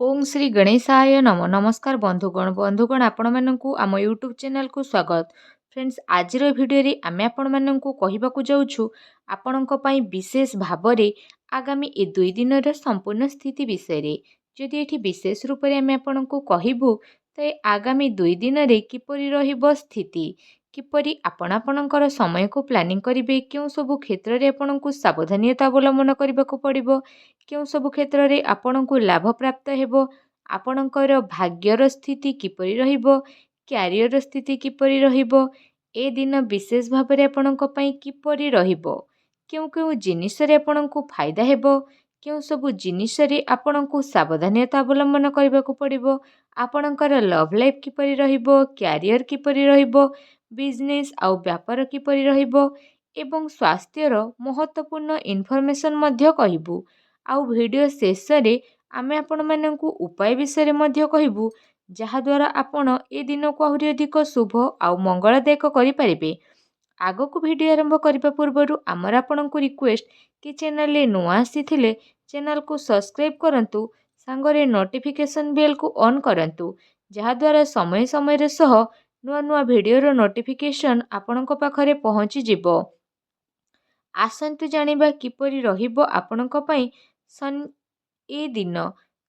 ओम श्री गणेशाय नम नमस्कार बंधुगण आपण मानकु आम यूट्यूब चैनल को स्वागत। फ्रेंड्स आज भिडियो आम आपण मानकु कहबाकू जाउछु आपणक पई विशेष भावरे आगामी ए 2 दिन संपूर्ण स्थिति विषय रे जदि एठी विशेष रूप रे आम आपणकु कहबू तो आगामी 2 दिन रे किपरि रहिबो स्थिति किपरि आपणकर समय को प्लानिंग करिवे क्यों सब क्षेत्र रे आपणकु सावधानीता अवलंबन करबाकू पड़िबो क्यों सब क्षेत्र रे आपणकु लाभ प्राप्त हेबो आपणकर भाग्यर स्थिति किपरि रहिबो क्यारियर स्थिति किपरि रहिबो ए दिन विशेष भाव में आपणक पई किपरि रहिबो क्यों क्यों जिनिस रे आपणकु फायदा हेबो क्यों सब जिनिस रे आपणकु सावधानीता अवलंबन करबाकू पड़िबो आपणकर लव लाइफ किपरि रहिबो क्यारियर किपरि रहिबो बिजनेस आउ व्यापार किपरि रहिबो एवं स्वास्थ्यर महत्वपूर्ण इनफॉरमेशन मध्य कहिबू आउ वीडियो शेष रे आमे आपण माननकु उपाय विषय मध्य कहिबू जहाद्वारा आपण ए दिन को आहुरी अधिक शुभ आउ मंगलदायक करिपारिबे। आगको वीडियो आरंभ करबा पूर्वरु आमर आपणकु रिक्वेस्ट कि चैनल ले नुआ आसीथिले चैनल को सब्सक्राइब करंतु सांगरे नोटिफिकेशन बेल को ऑन करंतु जहाद्वारा समय समय रे सह नुआ नुआ वीडियो रो नोटिफिकेशन आपणक पाखरे पहुंची जिवो। आसंतु जानिबा किपरि रहिबो आपणक पई ए दिन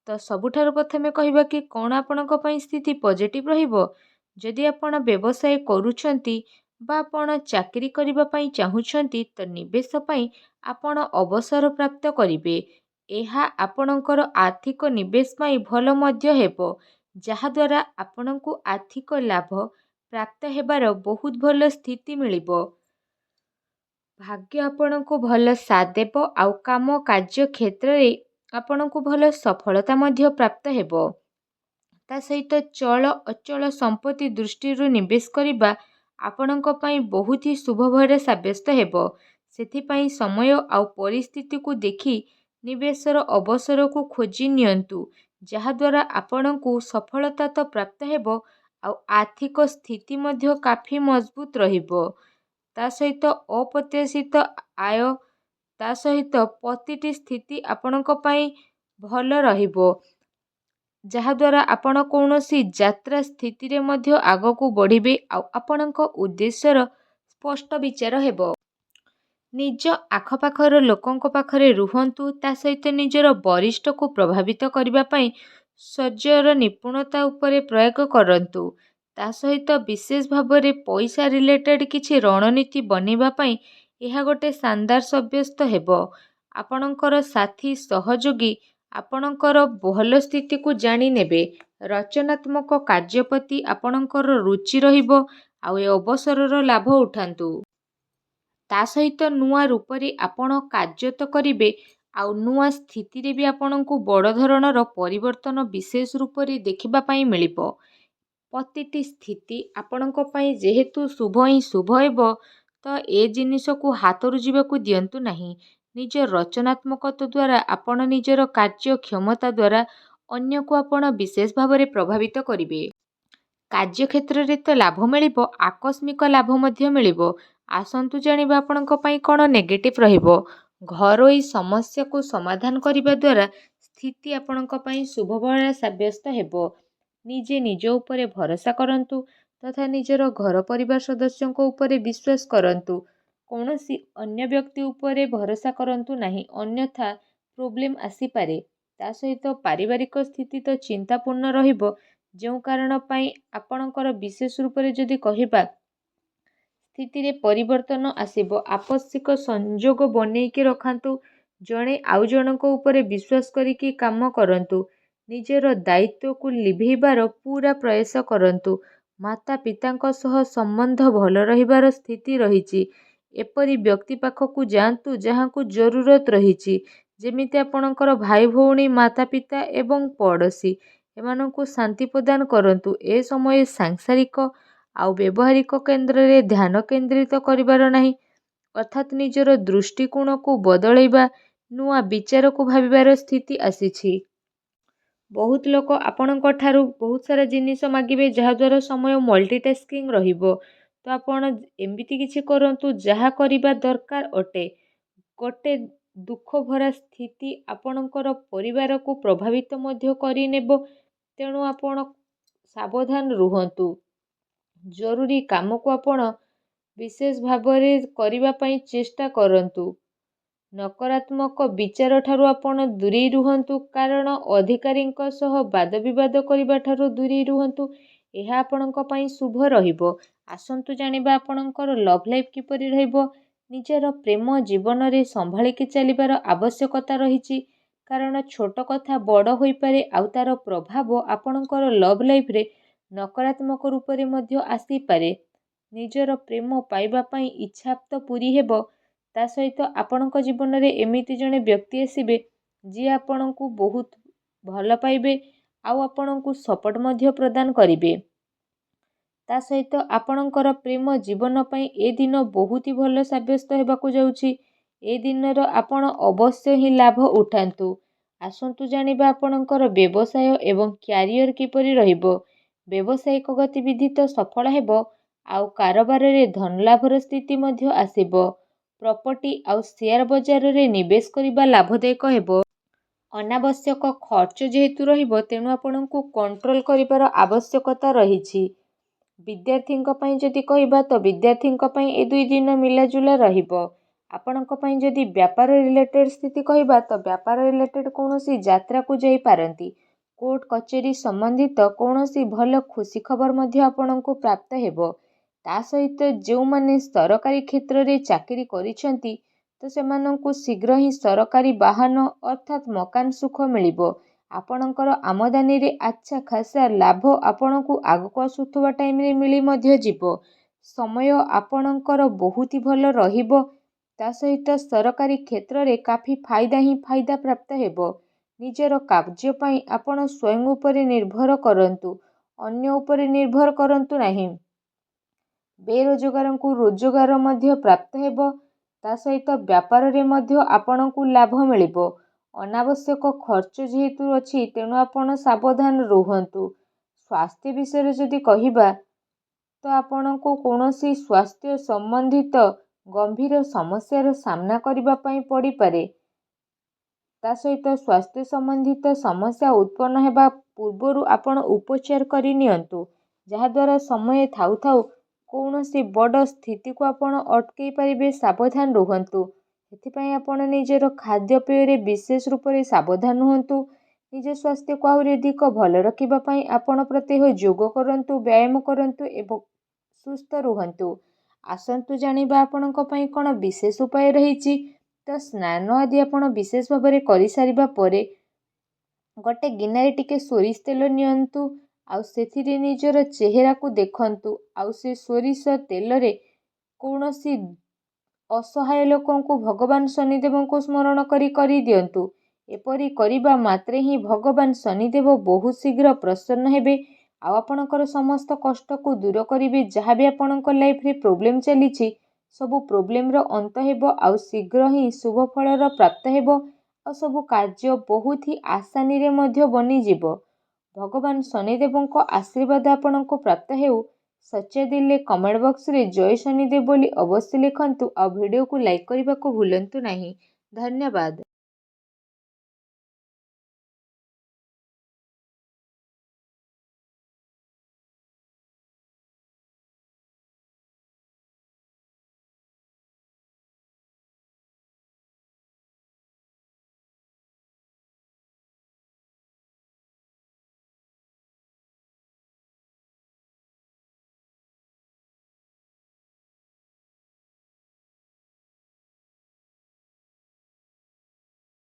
तो सबुठारु प्रथमे कहिबा कि कौन आपणक पई स्थिति पॉजिटिव रहिबो जदि आपण व्यवसाय करूछंती बा आपण चाकरी करिबा पई चाहुछंती तो निवेश पई आपण अवसर प्राप्त करिवे एहा आपणकर आर्थिक निवेश पई भल मध्य हेबो जहाद्वारा आपणकु आर्थिक लाभ प्राप्त हेबार बहुत भल स्थिति मिलिबो भाग्य आपणकु भल साथ देबो आउ काम कार्य क्षेत्र रे आपणकु भल सफलता मध्य प्राप्त हेबो ता सहित चल अचल संपत्ति दृष्टि निवेश करिबा आपणक पई बहुत ही शुभ भरे साब्यस्त हेबो सेथिपई समय आउ परिस्थिति को देखि निवेशर अवसर को खोजी नियंतु जहाद्वारा आपणकु सफलता तो प्राप्त हेबो आउ आर्थिक स्थिति मध्य काफी मजबूत रहिबो ता सहित अप्रत्याशित आय ता सहित प्रतिटी स्थिति आपणक पई भल रहिबो जहाद्वारा आपण कौनसी यात्रा स्थिति रे मध्य आगकू बढ़िबे आउ आपणक उद्देश्यर स्पष्ट विचार हेबो निज आखपाखर लोकंक पाखरे रुहंतु ता सहित निजर वरिष्ठ को प्रभावित करबा पई सज्जर निपुणता उपरे प्रयोग करंतु ता सहित विशेष भावरे पैसा रिलेटेड किछि रणनीति बनेबा पई एहा गोटे शानदार सब्यस्त हेबो आपणकर साथी सहयोगी आपणकर भल स्थिति को जानी नेबे रचनात्मक कार्यपति आपणकर रुचि रहिबो आउ ए अवसरर लाभ उठांतु ता सहित नुआ रूप रे आपण कार्य तो करिवे आउ नुआ स्थिति रे भी आपणकु बड़ धरणर परिवर्तन विशेष रूप रे देखिबा पई मिलिबो प्रतिटी स्थिति आपणक पई जेहेतु शुभ ही शुभ हेबो तो ए जिनिस को हातरु जीवाकू दियंतु नाही निज रचनात्मकता द्वारा आपण निजर कार्य क्षमता द्वारा अन्य को आपण विशेष भाव प्रभावित करिवे कार्य क्षेत्र रे तो लाभ मिलिबो आकस्मिक लाभ मध्य मिलिबो आसंतु जानिबा आपणक पई कोन नेगेटिव रहिबो घरोई समस्या को समाधान करिबा द्वारा स्थिति आपणक पई शुभ भला साब्यस्त हेबो निजे निज उपरे भरोसा करंतु तथा निजर घर परिवार सदस्यों उपरे विश्वास करंतु कौनसी अन्य व्यक्ति उपरे भरोसा करंतु नाही अन्यथा प्रोब्लेम आसी पारे ता सहित पारिवारिक स्थिति तो चिंतापूर्ण रहिबो जो कारण पई आपणकर विशेष रूप रे जदि कहिबा स्थिति रे परिवर्तन आसीबो आवश्यक संजोग बनेइके रखंतु जणे आउ जनको उपरे विश्वास करिके काम करंतु निजर दायित्व को लिभेइबार पूरा प्रयास करंतु माता पितांक सह संबंध भल रहिबार स्थिति रहिछि एपरि व्यक्ति पाखकू जांतु जहांकू जरूरत रहिछि जेमिति आपणकर भाई भौणी माता पिता एवं पड़ोशी एमानंकू शांति प्रदान करंतु ए समय सांसारिक आउ व्यवहारिक केन्द्र रे ध्यान केंद्रित करिबार नाही अर्थात निजर दृष्टिकोण को बदलैबा नुआ विचार को भाबिबार स्थिति आसीछि बहुत लोक आपणक ठारू बहुत सारा जिनिस मागिबे जहाद्वारा समय मल्टीटास्किंग रहिबो तो आपण एमिति किछि करंतु जहा करिबा दरकार अटे गोटे ଦୁଃଖ ଭରା ସ୍ଥିତି ଆପଣଙ୍କର ପରିବାରକୁ ପ୍ରଭାବିତ ମଧ୍ୟ କରିନେବ। ତେଣୁ ଆପଣ ସାବଧାନ ରୁହନ୍ତୁ। ଜରୁରୀ କାମକୁ ଆପଣ ବିଶେଷ ଭାବରେ କରିବା ପାଇଁ ଚେଷ୍ଟା କରନ୍ତୁ। ନକାରାତ୍ମକ ବିଚାର ଠାରୁ ଆପଣ ଦୂରେଇ ରୁହନ୍ତୁ, କାରଣ ଅଧିକାରୀଙ୍କ ସହ ବାଦବିବାଦ କରିବା ଠାରୁ ଦୂରେଇ ରୁହନ୍ତୁ। ଏହା ଆପଣଙ୍କ ପାଇଁ ଶୁଭ ରହିବ। ଆସନ୍ତୁ ଜାଣିବା ଆପଣଙ୍କର ଲଭ୍ ଲାଇଫ୍ କିପରି ରହିବ। ନିଜର ପ୍ରେମ ଜୀବନରେ ସମ୍ଭାଳିକି ଚାଲିବାର ଆବଶ୍ୟକତା ରହିଛି, କାରଣ ଛୋଟ କଥା ବଡ଼ ହୋଇପାରେ ଆଉ ତାର ପ୍ରଭାବ ଆପଣଙ୍କର ଲଭ୍ ଲାଇଫ୍ରେ ନକାରାତ୍ମକ ରୂପରେ ମଧ୍ୟ ଆସିପାରେ। ନିଜର ପ୍ରେମ ପାଇବା ପାଇଁ ଇଚ୍ଛା ତ ପୂରି ହେବ, ତା ସହିତ ଆପଣଙ୍କ ଜୀବନରେ ଏମିତି ଜଣେ ବ୍ୟକ୍ତି ଆସିବେ ଯିଏ ଆପଣଙ୍କୁ ବହୁତ ଭଲ ପାଇବେ ଆଉ ଆପଣଙ୍କୁ ସପୋର୍ଟ ମଧ୍ୟ ପ୍ରଦାନ କରିବେ। ତା ସହିତ ଆପଣଙ୍କର ପ୍ରେମ ଜୀବନ ପାଇଁ ଏ ଦିନ ବହୁତ ହି ଭଲ ସାବ୍ୟସ୍ତ ହେବାକୁ ଯାଉଛି। ଏ ଦିନର ଆପଣ ଅବଶ୍ୟ ହିଁ ଲାଭ ଉଠାନ୍ତୁ। ଆସନ୍ତୁ ଜାଣିବା ଆପଣଙ୍କର ବ୍ୟବସାୟ ଏବଂ କ୍ୟାରିୟର କିପରି ରହିବ। ବ୍ୟବସାୟିକ ଗତିବିଧି ତ ସଫଳ ହେବ, ଆଉ କାରବାରରେ ଧନଲାଭର ସ୍ଥିତି ମଧ୍ୟ ଆସିବ। ପ୍ରପର୍ଟି ଆଉ ସେୟାର ବଜାରରେ ନିବେଶ କରିବା ଲାଭଦାୟକ ହେବ। ଅନାବଶ୍ୟକ ଖର୍ଚ୍ଚ ଯେହେତୁ ରହିବ, ତେଣୁ ଆପଣଙ୍କୁ କଣ୍ଟ୍ରୋଲ କରିବାର ଆବଶ୍ୟକତା ରହିଛି। ବିଦ୍ୟାର୍ଥୀଙ୍କ ପାଇଁ ଯଦି କହିବା ତ ବିଦ୍ୟାର୍ଥୀଙ୍କ ପାଇଁ ଏ 2 ଦିନ ମିଲାଜୁଲା ରହିବ। ଆପଣଙ୍କ ପାଇଁ ଯଦି ବ୍ୟାପାର ରିଲେଟେଡ୍ ସ୍ଥିତି କହିବା ତ ବ୍ୟାପାର ରିଲେଟେଡ୍ କୌଣସି ଯାତ୍ରାକୁ ଯାଇପାରନ୍ତି। କୋର୍ଟ କଚେରୀ ସମ୍ବନ୍ଧିତ କୌଣସି ଭଲ ଖୁସି ଖବର ମଧ୍ୟ ଆପଣଙ୍କୁ ପ୍ରାପ୍ତ ହେବ। ତା ସହିତ ଯେଉଁମାନେ ସରକାରୀ କ୍ଷେତ୍ରରେ ଚାକିରି କରିଛନ୍ତି ତ ସେମାନଙ୍କୁ ଶୀଘ୍ର ହିଁ ସରକାରୀ ବାହନ ଅର୍ଥାତ୍ ମକାନ ସୁଖ ମିଳିବ। ଆପଣଙ୍କର ଆମଦାନୀରେ ଆଚ୍ଛା ଖାସା ଲାଭ ଆପଣଙ୍କୁ ଆଗକୁ ଆସୁଥିବା ଟାଇମରେ ମିଳି ମଧ୍ୟ ଯିବ। ସମୟ ଆପଣଙ୍କର ବହୁତ ଭଲ ରହିବ। ତା ସହିତ ସରକାରୀ କ୍ଷେତ୍ରରେ କାଫି ଫାଇଦା ହିଁ ଫାଇଦା ପ୍ରାପ୍ତ ହେବ। ନିଜର କାର୍ଯ୍ୟ ପାଇଁ ଆପଣ ସ୍ୱୟଂ ଉପରେ ନିର୍ଭର କରନ୍ତୁ, ଅନ୍ୟ ଉପରେ ନିର୍ଭର କରନ୍ତୁ ନାହିଁ। ବେରୋଜଗାରଙ୍କୁ ରୋଜଗାର ମଧ୍ୟ ପ୍ରାପ୍ତ ହେବ। ତା ସହିତ ବ୍ୟାପାରରେ ମଧ୍ୟ ଆପଣଙ୍କୁ ଲାଭ ମିଳିବ। ଅନାବଶ୍ୟକ ଖର୍ଚ୍ଚ ଯେହେତୁ ଅଛି, ତେଣୁ ଆପଣ ସାବଧାନ ରୁହନ୍ତୁ। ସ୍ୱାସ୍ଥ୍ୟ ବିଷୟରେ ଯଦି କହିବା ତ ଆପଣଙ୍କୁ କୌଣସି ସ୍ୱାସ୍ଥ୍ୟ ସମ୍ବନ୍ଧିତ ଗମ୍ଭୀର ସମସ୍ୟାର ସାମ୍ନା କରିବା ପାଇଁ ପଡ଼ିପାରେ। ତା ସହିତ ସ୍ୱାସ୍ଥ୍ୟ ସମ୍ବନ୍ଧିତ ସମସ୍ୟା ଉତ୍ପନ୍ନ ହେବା ପୂର୍ବରୁ ଆପଣ ଉପଚାର କରି ନିଅନ୍ତୁ, ଯାହାଦ୍ୱାରା ସମୟ ଥାଉ ଥାଉ କୌଣସି ବଡ଼ ସ୍ଥିତିକୁ ଆପଣ ଅଟକେଇ ପାରିବେ। ସାବଧାନ ରୁହନ୍ତୁ। ସେଥିପାଇଁ ଆପଣ ନିଜର ଖାଦ୍ୟପେୟରେ ବିଶେଷ ରୂପରେ ସାବଧାନ ହୁଅନ୍ତୁ। ନିଜ ସ୍ୱାସ୍ଥ୍ୟକୁ ଆହୁରି ଅଧିକ ଭଲ ରଖିବା ପାଇଁ ଆପଣ ପ୍ରତ୍ୟହ ଯୋଗ କରନ୍ତୁ, ବ୍ୟାୟାମ କରନ୍ତୁ ଏବଂ ସୁସ୍ଥ ରୁହନ୍ତୁ। ଆସନ୍ତୁ ଜାଣିବା ଆପଣଙ୍କ ପାଇଁ କ'ଣ ବିଶେଷ ଉପାୟ ରହିଛି। ତ ସ୍ନାନ ଆଦି ଆପଣ ବିଶେଷ ଭାବରେ କରିସାରିବା ପରେ ଗୋଟେ ଗିନାରେ ଟିକେ ସୋରିଷ ତେଲ ନିଅନ୍ତୁ, ଆଉ ସେଥିରେ ନିଜର ଚେହେରାକୁ ଦେଖନ୍ତୁ, ଆଉ ସେ ସୋରିଷ ତେଲରେ କୌଣସି ଅସହାୟ ଲୋକଙ୍କୁ ଭଗବାନ ଶନିଦେବଙ୍କୁ ସ୍ମରଣ କରି ଦିଅନ୍ତୁ। ଏପରି କରିବା ମାତ୍ରେ ହିଁ ଭଗବାନ ଶନିଦେବ ବହୁତ ଶୀଘ୍ର ପ୍ରସନ୍ନ ହେବେ ଆଉ ଆପଣଙ୍କର ସମସ୍ତ କଷ୍ଟକୁ ଦୂର କରିବେ। ଯାହା ବି ଆପଣଙ୍କ ଲାଇଫରେ ପ୍ରୋବ୍ଲେମ ଚାଲିଛି, ସବୁ ପ୍ରୋବ୍ଲେମର ଅନ୍ତ ହେବ ଆଉ ଶୀଘ୍ର ହିଁ ଶୁଭ ଫଳର ପ୍ରାପ୍ତ ହେବ ଆଉ ସବୁ କାର୍ଯ୍ୟ ବହୁତ ହି ଆସାନୀରେ ମଧ୍ୟ ବନିଯିବ। ଭଗବାନ ଶନିଦେବଙ୍କ ଆଶୀର୍ବାଦ ଆପଣଙ୍କୁ ପ୍ରାପ୍ତ ହେଉ। ସଚ୍ଚା ଦିଲରେ କମେଣ୍ଟ ବକ୍ସରେ ଜୟ ଶନିଦେବ ବୋଲି ଅବଶ୍ୟ ଲେଖନ୍ତୁ ଆଉ ଭିଡ଼ିଓକୁ ଲାଇକ୍ କରିବାକୁ ଭୁଲନ୍ତୁ ନାହିଁ। ଧନ୍ୟବାଦ।